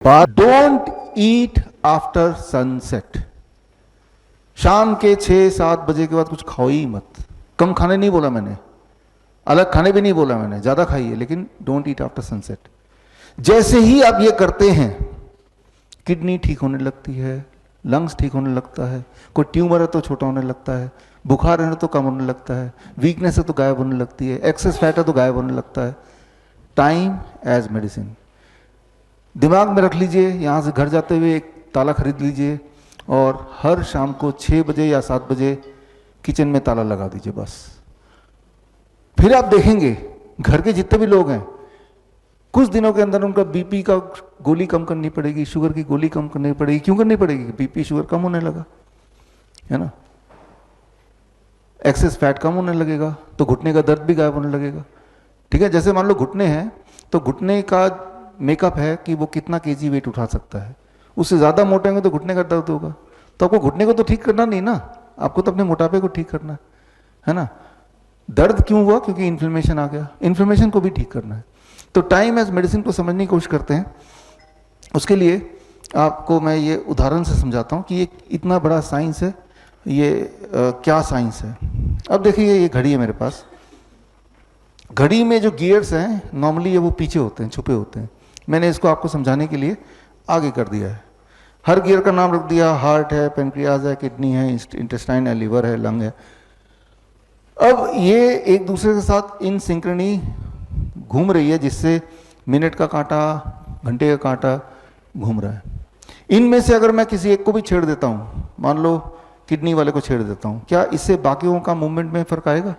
Don't eat after sunset. शाम के 6-7 बजे के बाद कुछ खाओ ही मत। कम खाने नहीं बोला मैंने, अलग खाने भी नहीं बोला मैंने, ज्यादा खाइए, लेकिन डोंट ईट आफ्टर सनसेट। जैसे ही आप ये करते हैं, किडनी ठीक होने लगती है, लंग्स ठीक होने लगता है, कोई ट्यूमर है तो छोटा होने लगता है, बुखार है तो कम होने लगता है, वीकनेस है तो गायब होने लगती है, एक्सेस फैट है तो गायब होने लगता है। टाइम एज मेडिसिन दिमाग में रख लीजिए। यहाँ से घर जाते हुए एक ताला खरीद लीजिए और हर शाम को 6 बजे या 7 बजे किचन में ताला लगा दीजिए बस। फिर आप देखेंगे घर के जितने भी लोग हैं, कुछ दिनों के अंदर उनका बीपी का गोली कम करनी पड़ेगी, शुगर की गोली कम करनी पड़ेगी। क्यों करनी पड़ेगी? बीपी शुगर कम होने लगा है ना, एक्सेस फैट कम होने लगेगा तो घुटने का दर्द भी गायब होने लगेगा। ठीक है, जैसे मान लो घुटने हैं तो घुटने का मेकअप है कि वो कितना केजी वेट उठा सकता है। उससे ज़्यादा मोटे होंगे तो घुटने का दर्द होगा। तो आपको घुटने को तो ठीक करना नहीं ना, आपको तो अपने मोटापे को ठीक करना है ना। दर्द क्यों हुआ? क्योंकि इन्फ्लेमेशन आ गया, इन्फ्लेमेशन को भी ठीक करना है। तो टाइम एज मेडिसिन को समझने की कोशिश करते हैं। उसके लिए आपको मैं ये उदाहरण से समझाता हूँ कि ये इतना बड़ा साइंस है, ये क्या साइंस है। अब देखिए, ये घड़ी है मेरे पास। घड़ी में जो गियर्स हैं नॉर्मली ये वो पीछे होते हैं, छुपे होते हैं। मैंने इसको आपको समझाने के लिए आगे कर दिया है। हर गियर का नाम रख दिया, हार्ट है, पेनक्रियाज है, किडनी है, इंटेस्टाइन है, लिवर है, लंग है। अब ये एक दूसरे के साथ इन सिंक्रोनी घूम रही है, जिससे मिनट का कांटा, घंटे का कांटा घूम रहा है। इनमें से अगर मैं किसी एक को भी छेड़ देता हूँ, मान लो किडनी वाले को छेड़ देता हूँ, क्या इससे बाकियों का मूवमेंट में फर्क आएगा?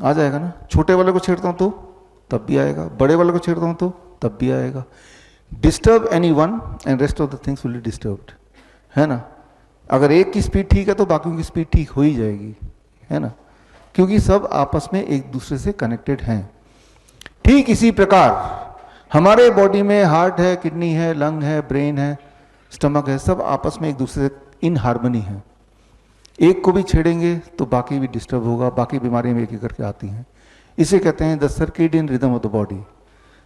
आ जाएगा ना। छोटे वाले को छेड़ता हूँ तो तब भी आएगा, बड़े वाले को छेड़ता हूँ तो तब भी आएगा। Disturb any one and rest of the things will be disturbed, है ना। अगर एक की स्पीड ठीक है तो बाकियों की स्पीड ठीक हो ही जाएगी, है ना, क्योंकि सब आपस में एक दूसरे से कनेक्टेड हैं। ठीक इसी प्रकार हमारे बॉडी में हार्ट है, किडनी है, लंग है, ब्रेन है, स्टमक है, सब आपस में एक दूसरे से इन हार्मनी है। एक को भी छेड़ेंगे तो बाकी भी डिस्टर्ब होगा, बाकी बीमारियां भी एक एक करके आती हैं। इसे कहते हैं the circadian rhythm of the body.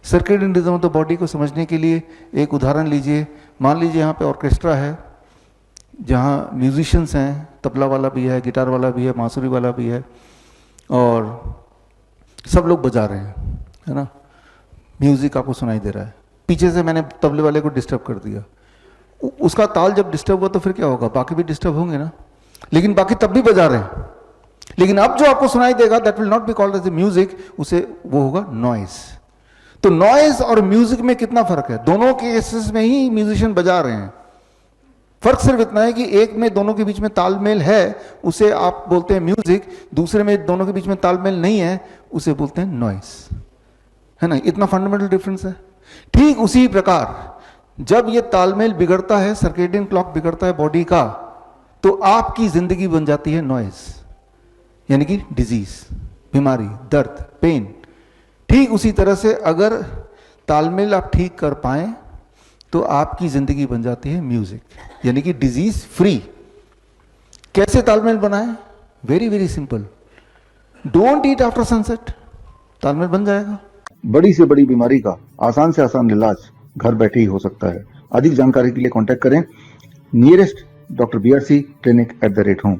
Circadian rhythm of the body को समझने के लिए एक उदाहरण लीजिए। मान लीजिए यहाँ पे ऑर्केस्ट्रा है, जहाँ म्यूजिशियंस हैं, तबला वाला भी है, गिटार वाला भी है, बांसुरी वाला भी है, और सब लोग बजा रहे हैं, है ना। म्यूजिक आपको सुनाई दे रहा है, पीछे से मैंने तबले वाले को डिस्टर्ब कर दिया। उसका ताल जब डिस्टर्ब हुआ तो फिर क्या होगा? बाकी भी डिस्टर्ब होंगे ना, लेकिन बाकी तब भी बजा रहे हैं। लेकिन अब जो आपको सुनाई देगा that will not be called as a music, उसे वो होगा नॉइज। तो नॉइज और म्यूजिक में कितना फर्क है? दोनों केसेस में ही म्यूजिशियन बजा रहे हैं। फर्क सिर्फ इतना है कि एक में दोनों के बीच में तालमेल है, उसे आप बोलते हैं म्यूजिक। दूसरे में दोनों के बीच में तालमेल नहीं है, उसे बोलते हैं नॉइज, है ना। इतना फंडामेंटल डिफरेंस है। ठीक उसी प्रकार जब ये तालमेल बिगड़ता है, सर्केडियन क्लॉक बिगड़ता है बॉडी का, तो आपकी जिंदगी बन जाती है नॉइज, यानी कि डिजीज, बीमारी, दर्द, पेन। ठीक उसी तरह से अगर तालमेल आप ठीक कर पाएं तो आपकी जिंदगी बन जाती है म्यूजिक, यानी कि डिजीज फ्री। कैसे तालमेल बनाएं? Very very simple, don't eat after sunset, तालमेल बन जाएगा। बड़ी से बड़ी बीमारी का आसान से आसान इलाज घर बैठे ही हो सकता है। अधिक जानकारी के लिए कांटेक्ट करें nearest doctor BRC clinic @home।